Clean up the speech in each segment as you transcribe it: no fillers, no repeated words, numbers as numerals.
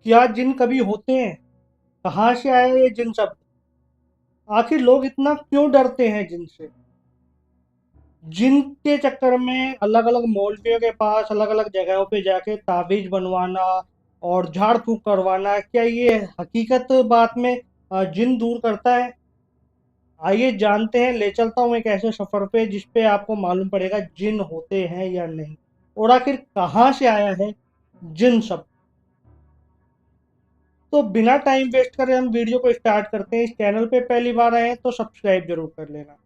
क्या जिन कभी होते हैं? कहाँ से आए ये जिन शब्द? आखिर लोग इतना क्यों डरते हैं जिन से? जिन के चक्कर में अलग अलग मौलवियों के पास अलग अलग जगहों पे जाके ताबीज बनवाना और झाड़ फूक करवाना, क्या ये हकीकत बात में जिन दूर करता है? आइए जानते हैं, ले चलता हूँ एक ऐसे सफर पे जिस पे आपको मालूम पड़ेगा जिन होते हैं या नहीं, और आखिर कहाँ से आया है जिन शब्द। तो बिना टाइम वेस्ट करे हम वीडियो को स्टार्ट करते हैं। इस चैनल पे पहली बार आए हैं तो सब्सक्राइब जरूर कर लेना।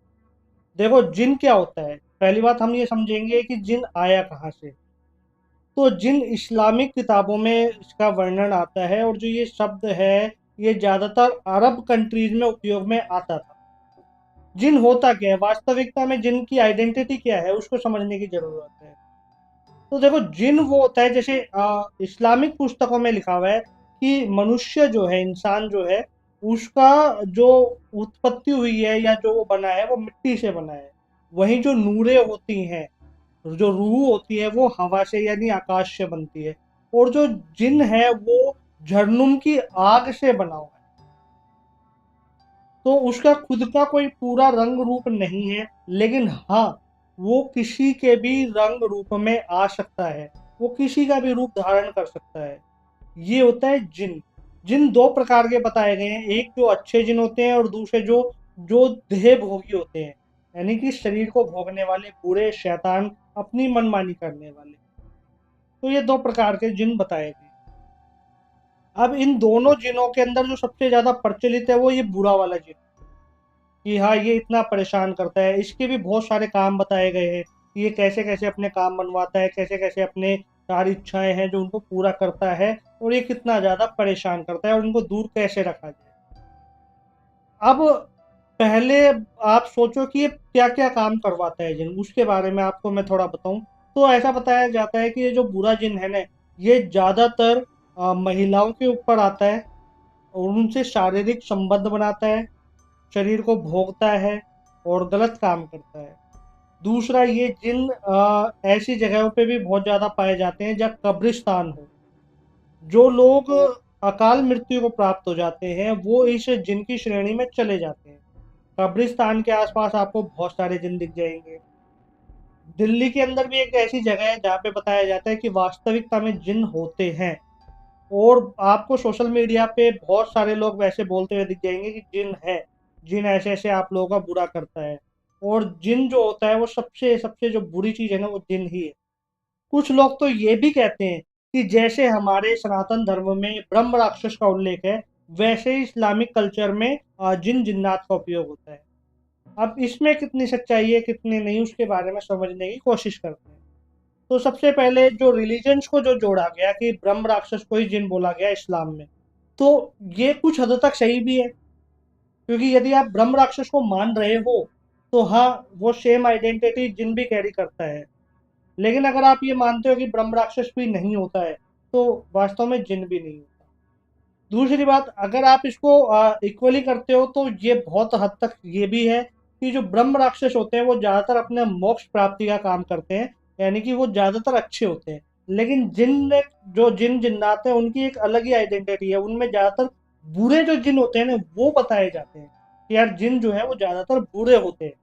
देखो, जिन क्या होता है, पहली बात हम ये समझेंगे कि जिन आया कहाँ से। तो जिन इस्लामिक किताबों में इसका वर्णन आता है, और जो ये शब्द है ये ज़्यादातर अरब कंट्रीज में उपयोग में आता था। जिन होता क्या है वास्तविकता में, जिन की आइडेंटिटी क्या है उसको समझने की जरूरत है। तो देखो, जिन वो होता है, जैसे इस्लामिक पुस्तकों में लिखा हुआ है कि मनुष्य जो है, इंसान जो है, उसका जो उत्पत्ति हुई है या जो वो बना है वो मिट्टी से बना है। वहीं जो नूरें होती हैं, जो रूह होती है, वो हवा से यानी आकाश से बनती है। और जो जिन है वो जहन्नुम की आग से बना हुआ है। तो उसका खुद का कोई पूरा रंग रूप नहीं है, लेकिन हाँ, वो किसी के भी रंग रूप में आ सकता है। वो किसी का भी रूप धारण कर सकता है। ये होता है जिन। जिन दो प्रकार के बताए गए हैं, एक जो अच्छे जिन होते हैं और दूसरे जो जो देह भोगी होते हैं, यानी कि शरीर को भोगने वाले, बुरे शैतान, अपनी मनमानी करने वाले। तो ये दो प्रकार के जिन बताए गए। अब इन दोनों जिनों के अंदर जो सबसे ज्यादा प्रचलित है वो ये बुरा वाला जिन, कि हाँ ये इतना परेशान करता है। इसके भी बहुत सारे काम बताए गए हैं कि ये कैसे कैसे अपने काम बनवाता है, कैसे कैसे अपने सारी इच्छाएं हैं जो उनको पूरा करता है, और ये कितना ज्यादा परेशान करता है और उनको दूर कैसे रखा जाए। अब पहले आप सोचो कि ये क्या क्या काम करवाता है जिन, उसके बारे में आपको मैं थोड़ा बताऊं। तो ऐसा बताया जाता है कि ये जो बुरा जिन है ना, ये ज्यादातर महिलाओं के ऊपर आता है और उनसे शारीरिक संबंध बनाता है, शरीर को भोगता है और गलत काम करता है। दूसरा, ये जिन ऐसी जगहों पे भी बहुत ज्यादा पाए जाते हैं जहाँ कब्रिस्तान हो। जो लोग अकाल मृत्यु को प्राप्त हो जाते हैं वो इस जिन की श्रेणी में चले जाते हैं। कब्रिस्तान के आसपास आपको बहुत सारे जिन दिख जाएंगे। दिल्ली के अंदर भी एक ऐसी जगह है जहाँ पे बताया जाता है कि वास्तविकता में जिन होते हैं। और आपको सोशल मीडिया पे बहुत सारे लोग वैसे बोलते हुए दिख जाएंगे कि जिन है, जिन ऐसे ऐसे आप लोगों का बुरा करता है। और जिन जो होता है वो सबसे सबसे जो बुरी चीज है ना, वो जिन ही है। कुछ लोग तो ये भी कहते हैं कि जैसे हमारे सनातन धर्म में ब्रह्म राक्षस का उल्लेख है, वैसे ही इस्लामिक कल्चर में जिन जिन्नात का उपयोग होता है। अब इसमें कितनी सच्चाई है कितनी नहीं, उसके बारे में समझने की कोशिश करते हैं। तो सबसे पहले जो रिलीजन्स को जो जोड़ा गया कि ब्रह्म राक्षस को ही जिन बोला गया इस्लाम में, तो ये कुछ हद तक सही भी है। क्योंकि यदि आप ब्रह्म राक्षस को मान रहे हो तो हाँ, वो सेम आइडेंटिटी जिन भी कैरी करता है। लेकिन अगर आप ये मानते हो कि ब्रह्म राक्षस भी नहीं होता है, तो वास्तव में जिन भी नहीं होता। दूसरी बात, अगर आप इसको इक्वली करते हो तो ये बहुत हद तक ये भी है कि जो ब्रह्म राक्षस होते हैं वो ज्यादातर अपने मोक्ष प्राप्ति का काम करते हैं, यानी कि वो ज्यादातर अच्छे होते हैं। लेकिन जो जिन जिन्नात हैं उनकी एक अलग ही आइडेंटिटी है, उनमें ज्यादातर बुरे जो जिन होते हैं ना वो बताए जाते हैं कि यार जिन जो है वो ज्यादातर बुरे होते हैं।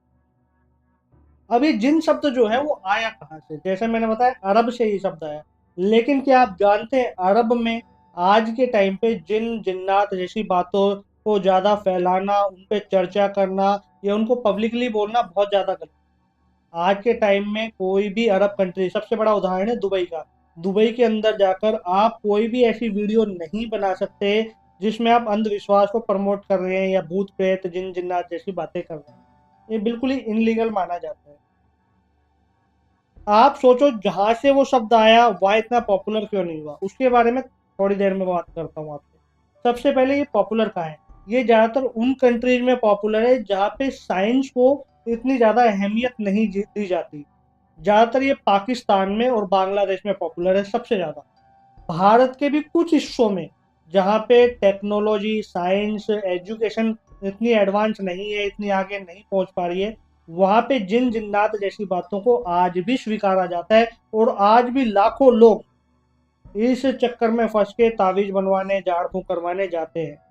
अब ये जिन शब्द जो है वो आया कहाँ से? जैसे मैंने बताया, अरब से ये शब्द आया। लेकिन क्या आप जानते हैं, अरब में आज के टाइम पे जिन जिन्नात जैसी बातों को ज्यादा फैलाना, उन पे चर्चा करना या उनको पब्लिकली बोलना बहुत ज्यादा गलत है। आज के टाइम में कोई भी अरब कंट्री, सबसे बड़ा उदाहरण है दुबई का। दुबई के अंदर जाकर आप कोई भी ऐसी वीडियो नहीं बना सकते जिसमें आप अंधविश्वास को प्रमोट कर रहे हैं या भूत प्रेत जिन जिन्नात जैसी बातें कर रहे हैं। ये बिल्कुल ही इनलीगल माना जाता है। आप सोचो, जहां से वो शब्द आया वह इतना पॉपुलर क्यों नहीं हुआ, उसके बारे में थोड़ी देर में बात करता हूँ आपसे। सबसे पहले, ये पॉपुलर कहाँ है? ये ज्यादातर उन कंट्रीज में पॉपुलर है जहाँ पे साइंस को इतनी ज्यादा अहमियत नहीं दी जाती। ज्यादातर ये पाकिस्तान में और बांग्लादेश में पॉपुलर है सबसे ज्यादा। भारत के भी कुछ हिस्सों में जहाँ पे टेक्नोलॉजी, साइंस, एजुकेशन इतनी एडवांस नहीं है, इतनी आगे नहीं पहुंच पा रही है, वहां पे जिन जिन्नात जैसी बातों को आज भी स्वीकारा जाता है। और आज भी लाखों लोग इस चक्कर में फंस के तावीज बनवाने, झाड़ फूंक करवाने जाते हैं।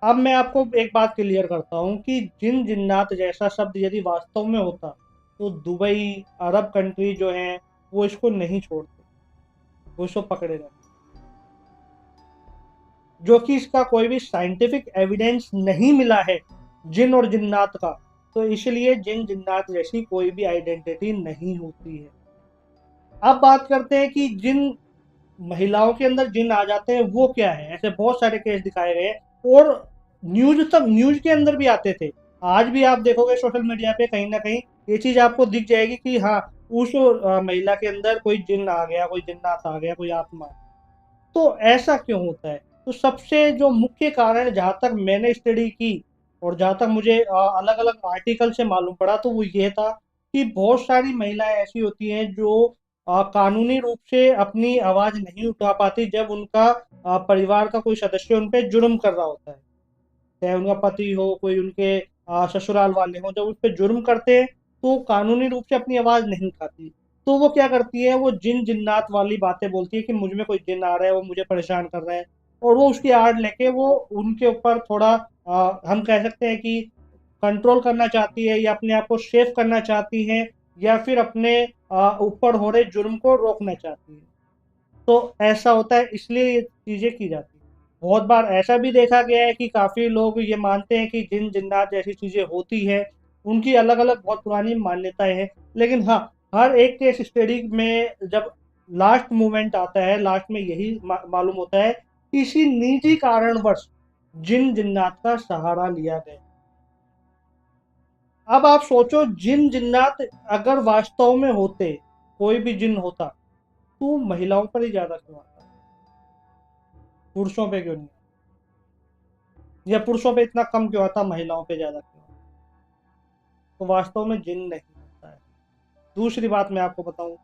अब मैं आपको एक बात क्लियर करता हूँ कि जिन जिन्नात जैसा शब्द यदि वास्तव में होता तो दुबई, अरब कंट्री जो हैं वो इसको नहीं छोड़ते, वो इसको पकड़े रहते, जो कि इसका कोई भी साइंटिफिक एविडेंस नहीं मिला है जिन और जिन्नात का। तो इसलिए जिन जिन्नात जैसी कोई भी आइडेंटिटी नहीं होती है। अब बात करते हैं कि जिन महिलाओं के अंदर जिन आ जाते हैं वो क्या है। ऐसे बहुत सारे केस दिखाए गए और न्यूज के अंदर भी आते थे। आज भी आप देखोगे सोशल मीडिया पे कहीं ना कहीं ये चीज आपको दिख जाएगी कि हाँ, उस महिला के अंदर कोई जिन आ गया, कोई जिन्नात आ गया, कोई आत्मा। तो ऐसा क्यों होता है? तो सबसे जो मुख्य कारण, जहां तक मैंने स्टडी की और जहां तक मुझे अलग अलग आर्टिकल से मालूम पड़ा, तो वो ये था कि बहुत सारी महिलाएं ऐसी होती हैं जो कानूनी रूप से अपनी आवाज नहीं उठा पाती जब उनका परिवार का कोई सदस्य उन पर जुर्म कर रहा होता है। चाहे उनका पति हो, कोई उनके ससुराल वाले हो, जब उस पर जुर्म करते हैं तो कानूनी रूप से अपनी आवाज नहीं उठाती। तो वो क्या करती है, वो जिन जिन्नात वाली बातें बोलती है कि मुझ में कोई जिन आ रहा है, वो मुझे परेशान कर रहा है। और वो उसकी आड़ लेके वो उनके ऊपर थोड़ा हम कह सकते हैं कि कंट्रोल करना चाहती है, या अपने आप को सेफ करना चाहती है, या फिर अपने ऊपर हो रहे जुर्म को रोकना चाहती है। तो ऐसा होता है, इसलिए ये चीजें की जाती हैं। बहुत बार ऐसा भी देखा गया है कि काफी लोग ये मानते हैं कि जिन जिन्नात जैसी चीजें होती है, उनकी अलग अलग बहुत पुरानी मान्यताएं हैं। लेकिन हाँ, हर एक केस स्टडी में जब लास्ट मोमेंट आता है, लास्ट में यही मालूम होता है कि किसी निजी कारणवश जिन जिन्नात का सहारा लिया गया। अब आप सोचो, जिन जिन्नात अगर वास्तव में होते, कोई भी जिन होता, तो महिलाओं पर ही ज्यादा क्यों आता, पुरुषों पे क्यों नहीं? या पुरुषों पे इतना कम क्यों आता, महिलाओं पे ज्यादा क्यों आता? तो वास्तव में जिन नहीं होता है। दूसरी बात मैं आपको बताऊं,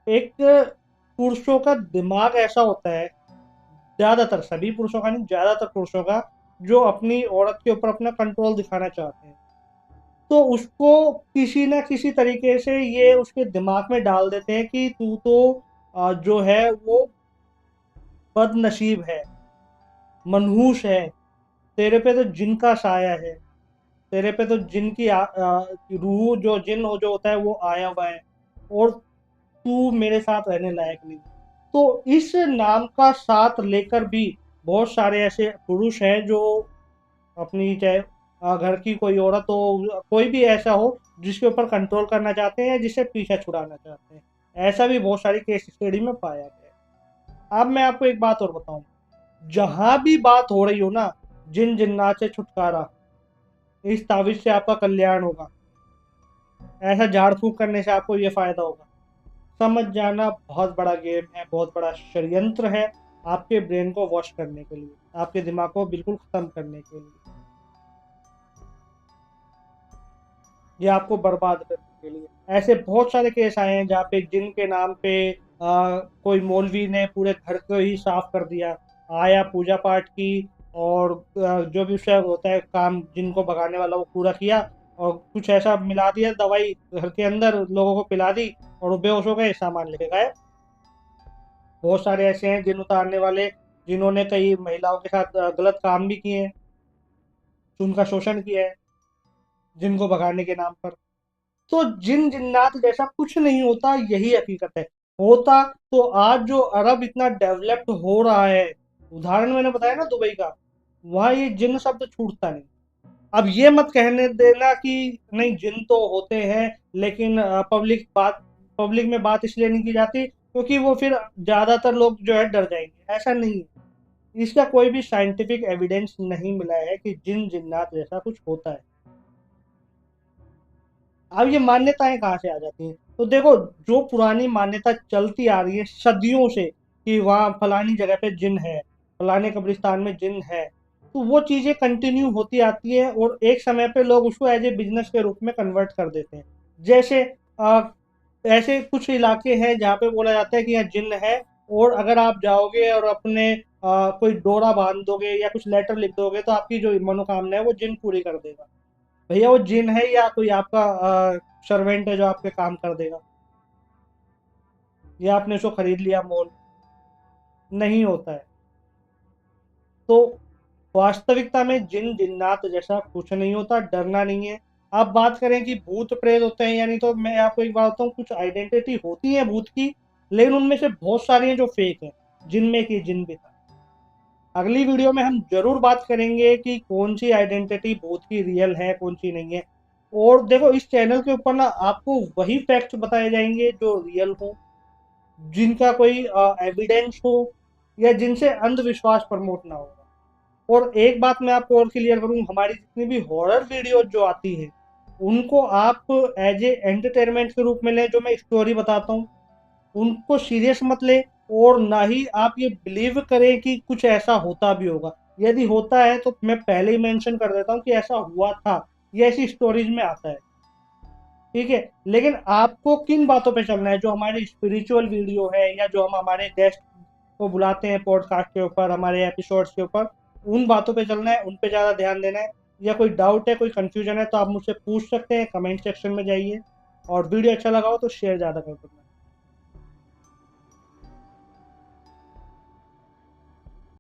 एक पुरुषों का दिमाग ऐसा होता है, ज्यादातर, सभी पुरुषों का नहीं, ज्यादातर पुरुषों का, जो अपनी औरत के ऊपर अपना कंट्रोल दिखाना चाहते हैं, तो उसको किसी ना किसी तरीके से ये उसके दिमाग में डाल देते हैं कि तू तो जो है वो बदनसीब है, मनहूस है, तेरे पे तो जिन का साया है, तेरे पे तो जिन की रूह, जो जिन हो जो होता है वो आया हुआ है, और तू मेरे साथ रहने लायक नहीं। तो इस नाम का साथ लेकर भी बहुत सारे ऐसे पुरुष हैं जो अपनी, चाहे घर की कोई औरत हो, कोई भी ऐसा हो, जिसके ऊपर कंट्रोल करना चाहते हैं, जिससे पीछा छुड़ाना चाहते हैं। ऐसा भी बहुत सारी केस स्टडी में पाया गया है। अब मैं आपको एक बात और बताऊं, जहां भी बात हो रही हो ना, जिन जिन्नात से छुटकारा, इस तावीज से आपका कल्याण होगा, ऐसा झाड़ फूक करने से आपको ये फायदा होगा, समझ जाना, बहुत बड़ा गेम है, बहुत बड़ा षड्यंत्र है, आपके ब्रेन को वॉश करने के लिए, आपके दिमाग को बिल्कुल खत्म करने के लिए, ये आपको बर्बाद करने के लिए। ऐसे बहुत सारे केस आए हैं जहाँ पे जिन के नाम पे कोई मौलवी ने पूरे घर को ही साफ कर दिया, आया, पूजा पाठ की, और जो भी उसका होता है काम जिनको भगाने वाला, वो पूरा किया, और कुछ ऐसा मिला दिया दवाई घर के अंदर, लोगों को पिला दी, और वो बेहोश हो गए, सामान लेके गए। बहुत सारे ऐसे हैं जिन उतारने वाले, जिन्होंने कई महिलाओं के साथ गलत काम भी किए हैं, उनका शोषण किया है जिनको भगाने के नाम पर। तो जिन जिन्नात जैसा कुछ नहीं होता, यही हकीकत है। होता तो आज जो अरब इतना डेवलप्ड हो रहा है, उदाहरण मैंने बताया ना दुबई का, वहां ये जिन शब्द छूटता नहीं। अब ये मत कहने देना कि नहीं, जिन तो होते हैं, लेकिन पब्लिक में बात इसलिए नहीं की जाती क्योंकि वो फिर ज्यादातर लोग जो है डर जाएंगे। ऐसा नहीं है, इसका कोई भी साइंटिफिक एविडेंस नहीं मिला है कि जिन जिन्नात जैसा कुछ होता है। अब ये मान्यताएं कहाँ से आ जाती हैं? तो देखो, जो पुरानी मान्यता चलती आ रही है सदियों से कि वहाँ फलानी जगह पे जिन है, फलाने कब्रिस्तान में जिन है, तो वो चीजें कंटिन्यू होती आती है, और एक समय पे लोग उसको एज ए बिजनेस के रूप में कन्वर्ट कर देते हैं। जैसे ऐसे कुछ इलाके हैं जहाँ पे बोला जाता है कि यहाँ जिन है, और अगर आप जाओगे और अपने कोई डोरा बांध दोगे या कुछ लेटर लिख दोगे, तो आपकी जो मनोकामना है वो जिन पूरी कर देगा। भैया वो जिन है या कोई आपका सर्वेंट है जो आपके काम कर देगा, या आपने उसको खरीद लिया मोल? नहीं होता है। तो वास्तविकता में जिन जिन्नात जैसा कुछ नहीं होता, डरना नहीं है। आप बात करें कि भूत प्रेत होते हैं, यानी तो मैं आपको एक बात बताऊं, कुछ आइडेंटिटी होती है भूत की, लेकिन उनमें से बहुत सारी हैं जो फेक हैं, जिनमें की जिन भी था। अगली वीडियो में हम जरूर बात करेंगे कि कौन सी आइडेंटिटी भूत की रियल है, कौन सी नहीं है। और देखो, इस चैनल के ऊपर ना आपको वही फैक्ट्स बताए जाएंगे जो रियल हो, जिनका कोई एविडेंस हो, या जिनसे अंधविश्वास प्रमोट ना होगा। और एक बात मैं आपको और क्लियर करूं, हमारी जितनी भी हॉरर वीडियो जो आती है, उनको आप एज ए एंटरटेनमेंट के रूप में लें, जो मैं स्टोरी बताता हूँ, उनको सीरियस मत लें। और ना ही आप ये बिलीव करें कि कुछ ऐसा होता भी होगा। यदि होता है तो मैं पहले ही मेंशन कर देता हूँ कि ऐसा हुआ था, ये ऐसी स्टोरीज में आता है। ठीक है, लेकिन आपको किन बातों पे चलना है, जो हमारी स्पिरिचुअल वीडियो है, या जो हम हमारे गेस्ट को बुलाते हैं पॉडकास्ट के ऊपर, हमारे एपिसोड्स के ऊपर, उन बातों पे चलना है, उन पे ज़्यादा ध्यान देना है। या कोई डाउट है, कोई कंफ्यूजन है, तो आप मुझसे पूछ सकते हैं, कमेंट सेक्शन में जाइए। और वीडियो अच्छा लगा हो तो शेयर ज़्यादा कर देना।